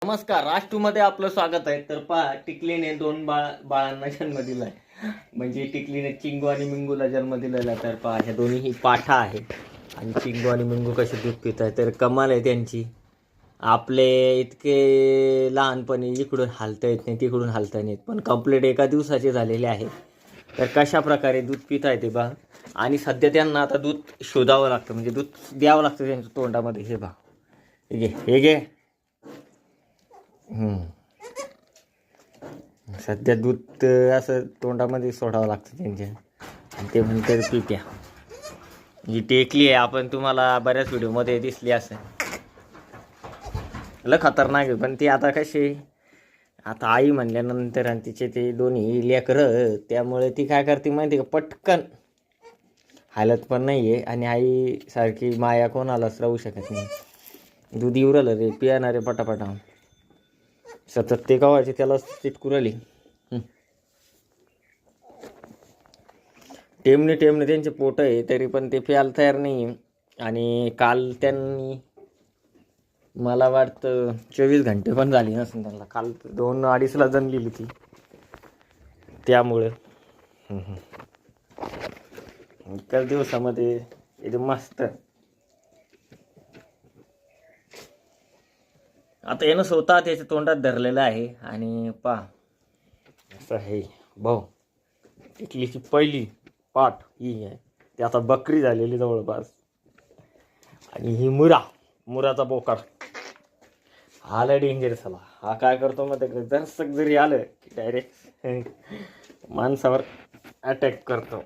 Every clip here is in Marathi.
नमस्कार, राष्ट्रमध्ये आपलं स्वागत आहे. तर पहा, टिकलीने दोन बाळांना जन्म दिलाय. म्हणजे टिकलीने चिंगू आणि मिंगूला जन्म दिलेला. तर पहा, ह्या दोन्ही पाठा आहेत आणि चिंगू आणि मिंगू कसे दूध पित आहे. तर कमाल आहे त्यांची. आपले इतके लहानपणी इकडून हालता येत नाही, तिकडून हालता येत, पण कंप्लीट एका दिवसाचे झालेले आहे. तर कशा प्रकारे दूध पित आहे ते पहा. आणि सध्या त्यांना आता दूध शोधावं लागतं, म्हणजे दूध द्यावं लागतं त्यांच्या तोंडामध्ये. हे पहा, हे घे. सध्या दूध असं तोंडामध्ये सोडावं लागतं त्यांच्या, आणि ते म्हणतात पित्या. जी टेकली आहे, आपण तुम्हाला बऱ्याच व्हिडिओमध्ये दिसली असेल. लय खतरनाक आहे, पण ती आता कशी, आता आई म्हणल्यानंतर आणि तिचे ते दोन्ही लेकरं, त्यामुळे ती काय करते माहिती का, पटकन हालत पण नाही आहे. आणि आई सारखी माया कोणालाच राहू शकत नाही. दूध येऊ राहिलं रे, पिणारे पटापटा. सतत ते गावाचे त्याला चिटकू राहिली. टेमने त्यांचे पोट आहे, तरी पण ते प्यायला तयार नाही. आणि काल त्यांनी, मला वाटतं 24 घंटे पण झाली नसेल त्यांना. काल 2-2:30ला जणलेली ती, त्यामुळे एकाच दिवसामध्ये एकदम मस्त. आता यानं स्वतः त्याच्या तोंडात धरलेलं आहे. आणि पहा, असं आहे भाऊ, टिकलीची पहिली पाठ ही आहे. ती आता बकरी झालेली जवळपास. आणि ही मुराचा बोकाड आला डेंजर झाला. हा काय करतो मग, जरसक जरी आलं की डायरेक्ट माणसावर अटॅक करतो.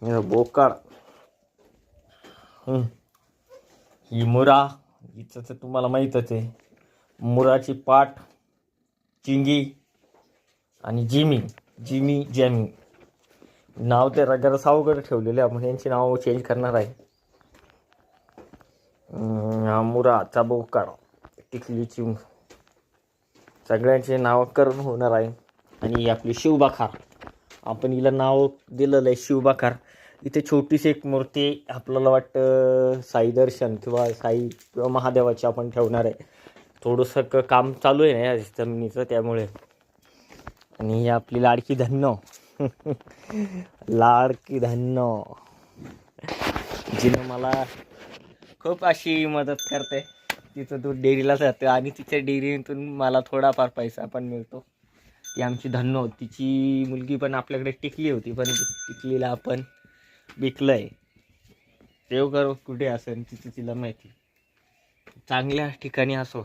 बोकाड ही मुरा, हिचं तर तुम्हाला माहीतच आहे. मुराची पाठ, चिंगी आणि जिमी जॅमी नाव ते जरा सावगड ठेवलेले. आपण यांची नाव चेंज करणार आहे. मुराचा बोकाड, टिकलीची, सगळ्यांचे नावकरण होणार आहे. आणि आपली शिवबाखार, आपण हिला नाव दिलेलं आहे शिवबाखार. इथे छोटीशी एक मूर्ती आपल्याला वाटतं साई दर्शन किंवा महादेवाची आपण ठेवणार आहे. थोडंसं काम चालू आहे ना या जमिनीचं, त्यामुळे. आणि ही आपली लाडकी धन्नो जिनं मला खूप अशी मदत करते. तिचं दूध डेअरीला जातं आणि तिच्या डेअरीतून मला थोडाफार पैसा पण मिळतो. ती आमची धन्नो. तिची मुलगी पण आपल्याकडे टिकली होती, पण टिकलीला आपण विकलंय. देव करो कुठे असेल तिचं तिला माहिती. चांगल्या ठिकाणी असो.